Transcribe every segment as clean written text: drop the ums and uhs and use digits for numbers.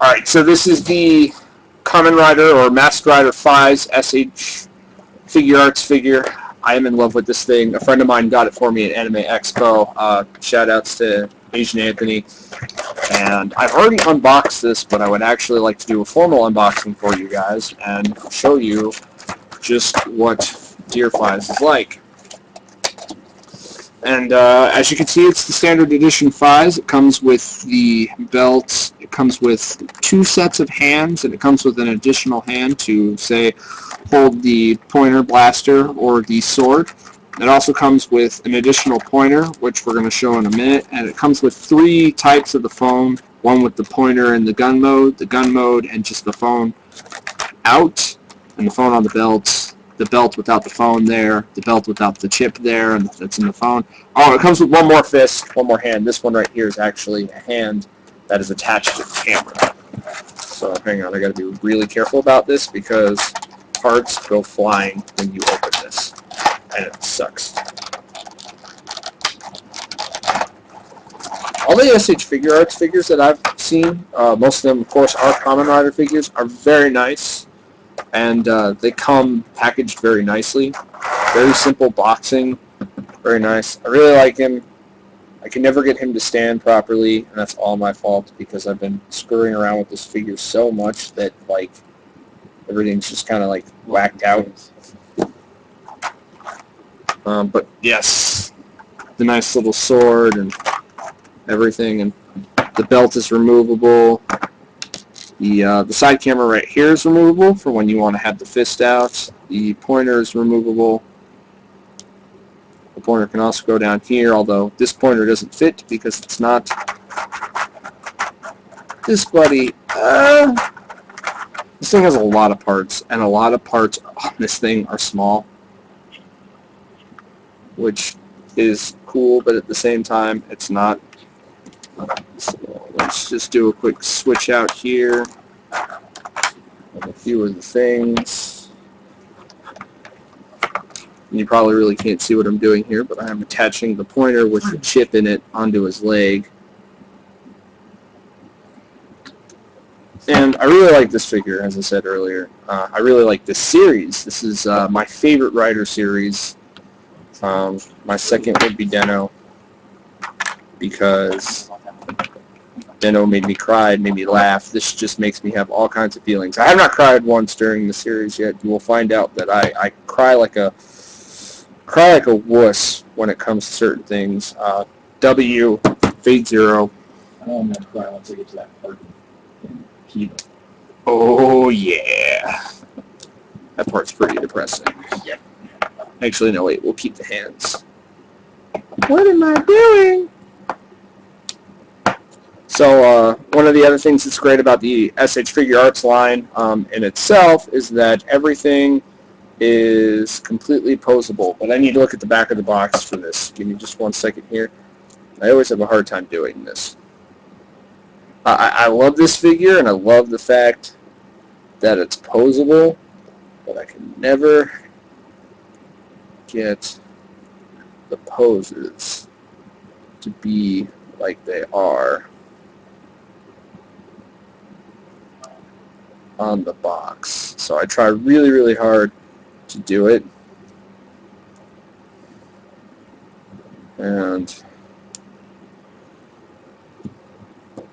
Alright, so this is the Kamen Rider or Masked Rider Faiz S.H.Figurearts figure. I am in love with this thing. A friend of mine got it for me at Anime Expo. Shout outs to Asian Anthony. And I've already unboxed this, but I would actually like to do a formal unboxing for you guys and show you just what Dear Faiz is like. And as you can see, it's the standard edition Faiz. It comes with the belt, it comes with 2 sets of hands, and it comes with an additional hand to, say, hold the pointer blaster or the sword. It also comes with an additional pointer, which we're going to show in a minute, and it comes with 3 types of the phone, one with the pointer and the gun mode, and just the phone out, and the phone on the belt without the phone there, the belt without the chip there, and that's in the phone. Oh, it comes with one more fist, one more hand. This one right here is actually a hand that is attached to the camera. So hang on, I got to be really careful about this because parts go flying when you open this, and it sucks. All the S.H.Figurearts figures that I've seen, most of them, of course, are Kamen Rider figures, are very nice. And they come packaged very nicely. Very simple boxing. Very nice. I really like him. I can never get him to stand properly, and that's all my fault because I've been screwing around with this figure so much that, like, everything's just kind of, like, whacked out. But, yes, the nice little sword and everything, and the belt is removable. The side camera right here is removable for when you want to have the fist out. The pointer is removable. The pointer can also go down here, although this pointer doesn't fit because it's not this buddy. This thing has a lot of parts, and a lot of parts on this thing are small, which is cool, but at the same time, it's not. So let's just do a quick switch out here of a few of the things. You probably really can't see what I'm doing here, but I'm attaching the pointer with the chip in it onto his leg. And I really like this figure, as I said earlier. I really like this series. This is my favorite Rider series. My second would be Den-O, because Den-O made me cry, made me laugh. This just makes me have all kinds of feelings. I have not cried once during the series yet. You will find out that I cry like a wuss when it comes to certain things. W, Fate Zero. I know I'm going to cry once I get to that part. Oh yeah, that part's pretty depressing. Yep. Actually, no, wait. We'll keep the hands. What am I doing? So one of the other things that's great about the S.H.Figurearts line in itself is that everything is completely posable. But I need to look at the back of the box for this. Give me just 1 second here. I always have a hard time doing this. I love this figure, and I love the fact that it's posable, but I can never get the poses to be like they are on the box. So I try really, really hard to do it. And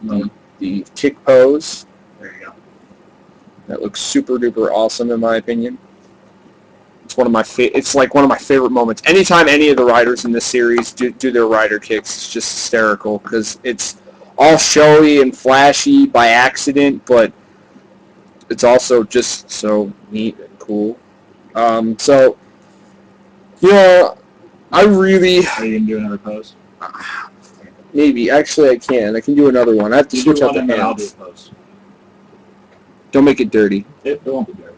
the kick pose, there you go. That looks super duper awesome in my opinion. It's one of my it's like one of my favorite moments. Anytime any of the riders in this series do their rider kicks, it's just hysterical because it's all showy and flashy by accident, but it's also just so neat and cool. So, you know, I really... Are you going to do another pose? Maybe. Actually, I can. I can do another one. I have to switch out the hands. I'll do a pose. Don't make it dirty. It won't be dirty.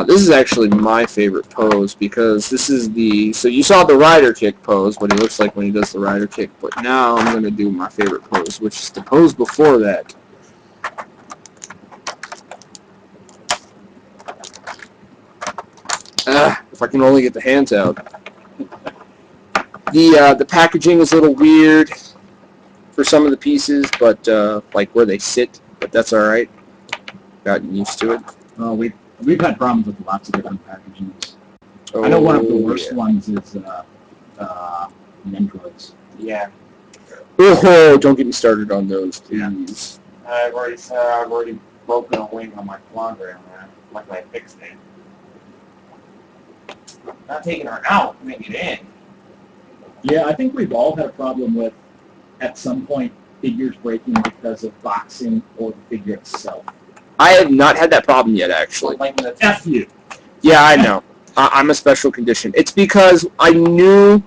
This is actually my favorite pose because this is the... So you saw the rider kick pose, what he looks like when he does the rider kick, but now I'm going to do my favorite pose, which is the pose before that. If I can only get the hands out. The packaging is a little weird for some of the pieces, but like where they sit, but that's all right. Gotten used to it. Well, we've had problems with lots of different packagings. I know one of the worst ones is Nendroids. Yeah. Oh, don't get me started on those, please. I've already broken a wing on my flounder, man. Luckily I fixed it. Not taking her out, making it in. Yeah, I think we've all had a problem with, at some point, figures breaking because of boxing or the figure itself. I have not had that problem yet, actually. Like the F you. Yeah, I know. I'm a special condition. It's because I knew,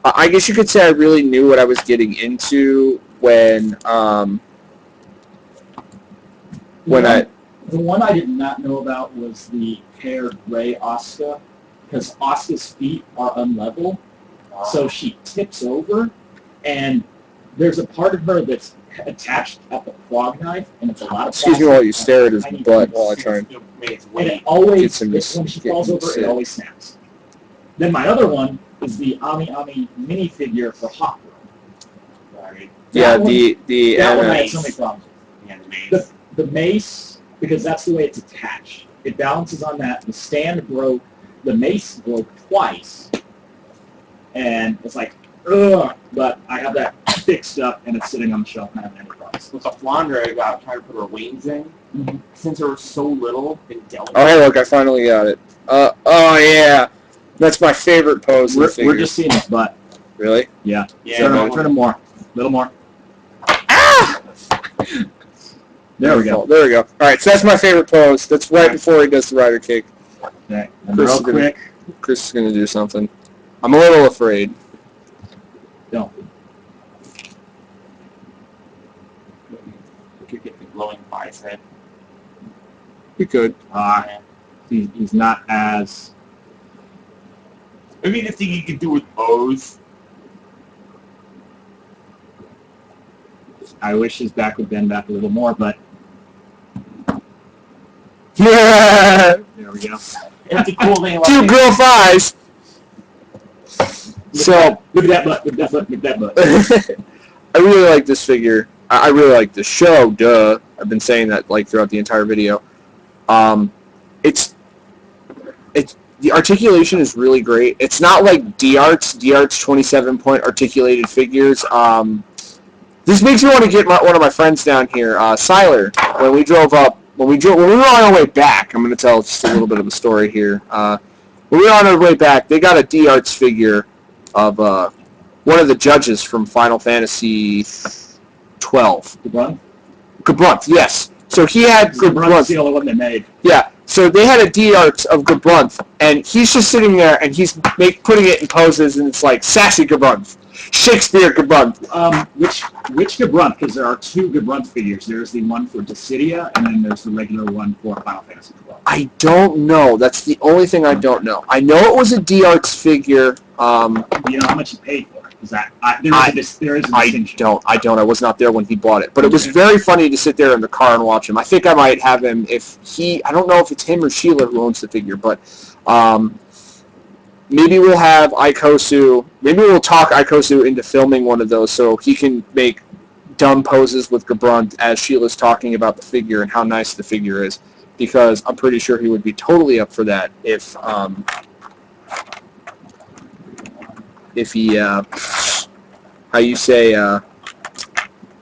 I guess you could say I really knew what I was getting into when The one I did not know about was the paired Ray Asuka, because Asuka's feet are unlevel, so she tips over, and there's a part of her that's attached at the frog knife, and it's a lot of excuse me while you stare at his butt while I try and and it always, Get some- when she get falls him over, to it sit. always snaps. Then my other one is the Ami Ami minifigure for Hot Girl. Sorry. yeah, That one- the That one I had mace. so many problems with. Yeah, the maze. The mace, because that's the way it's attached. It balances on that. The stand broke. The mace broke twice. And it's like, ugh. But I have that fixed up, and it's sitting on the shelf, and I haven't had any problems. With the flounder, I got trying to put her wings in. Since they were so little and delicate. Oh, hey, look, I finally got it. Oh, yeah. That's my favorite pose of the We're figure. just seeing his butt. Really? Yeah. Yeah, Turn him more. Little more. Ah! There we go. There we go. All right, so that's my favorite pose. That's right before he does the rider kick. Okay. And Chris real is gonna- quick. Chris is going to do something. I'm a little afraid. Don't. You could get the glowing bicep. You could. He's not as... Maybe the thing you could do with bows. I wish his back would bend back a little more, but Yeah! there we go. It's the cool thing about Two these- girl thighs! So, Look at that butt. Look at that butt. Look at that butt. I really like this figure. I really like the show, duh. I've been saying that like throughout the entire video. It's the articulation is really great. It's not like D-Arts 27-point articulated figures. This makes me want to get one of my friends down here, Siler. When we were on our way back, I'm going to tell just a little bit of a story here. When we were on our way back, they got a D-Arts figure of one of the judges from Final Fantasy 12. Gabrun? Gabrunth, yes. So he had Gabrun's Gabrunth. the only one they made. Yeah. So they had a D-Arts of Gabrunth, and he's just sitting there, and he's putting it in poses, and it's like sassy Gabrunth, Shakespeare Gabrunth. Which Gabrun? Because there are two Gabrun figures. There's the one for Dissidia, and then there's the regular one for Final Fantasy 12. I don't know. That's the only thing I don't know. I know it was a D-Arts figure. Do you know how much he paid for it? Is that there is a I distinction. don't. I was not there when he bought it, but it was very funny to sit there in the car and watch him. I think I might have him I don't know if it's him or Sheila who owns the figure, but maybe we'll have Ikosu. Maybe we'll talk Ikosu into filming one of those so he can make dumb poses with Gabrun as Sheila's talking about the figure and how nice the figure is, because I'm pretty sure he would be totally up for that if he,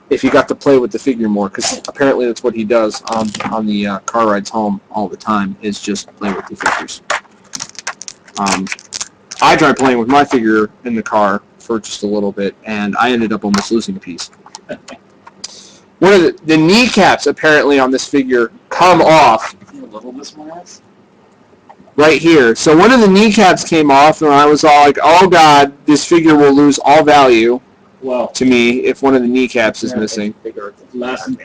if he got to play with the figure more, because apparently that's what he does on the car rides home all the time, is just play with the figures. I tried playing with my figure in the car for just a little bit, and I ended up almost losing a piece. One of the kneecaps apparently on this figure come off See how little this one is? right here. So one of the kneecaps came off, and I was all like, oh god, this figure will lose all value Well, to me if one of the kneecaps is missing. last night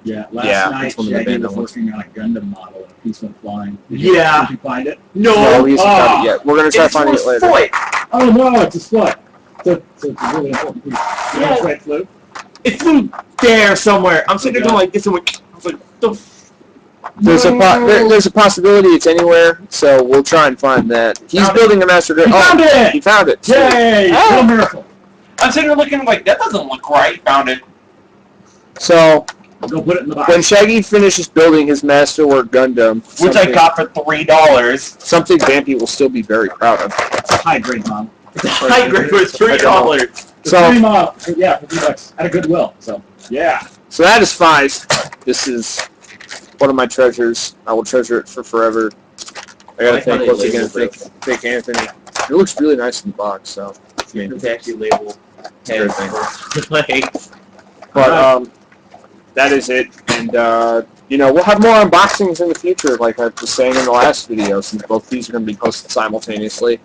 Yeah, Shaggy that's one of the Bandai was ones. working on a Gundam model, and a piece went flying. Did Yeah. you find it? No, he hasn't found it yet. We're going to try finding it later. Foot. Oh no, it's a split. So it's a really important piece. You know which way it flew? It flew there somewhere. I'm sitting there going like this and I was like, the There's a possibility it's anywhere, so we'll try and find that. He's Found it. building a master grade. He found it! He found it. Yay! Oh. What a miracle! I'm sitting there looking like that doesn't look right. Found it. So Go put it in the box. When Shaggy finishes building his Masterwork Gundam, Which I got for $3. something Vampy will still be very proud of. It's a high grade model. The high grade was $3. So, $3 for $3 at a Goodwill. So yeah. so that is Faiz. This is one of my treasures. I will treasure it for forever. I gotta like how thank they once again, labeled thank Anthony. It looks really nice in the box, so. I mean, They actually label heads for legs. but that is it, and you know, we'll have more unboxings in the future, like I was saying in the last video, since both these are going to be posted simultaneously.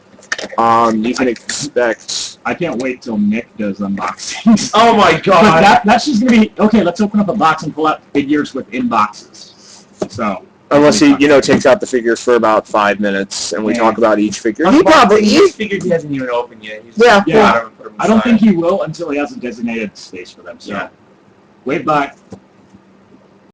You can expect. I can't wait till Nick does unboxings. Oh my But god! that's just gonna be okay. Let's open up a box and pull out figures within boxes. So Unless he, you know, takes out the figures for about 5 minutes, and we Yeah. talk about each figure. He probably figured he hasn't even opened yet. He's Yeah. just put 'em I don't aside. think he will until he has a designated space for them. So Yeah. wait, bye.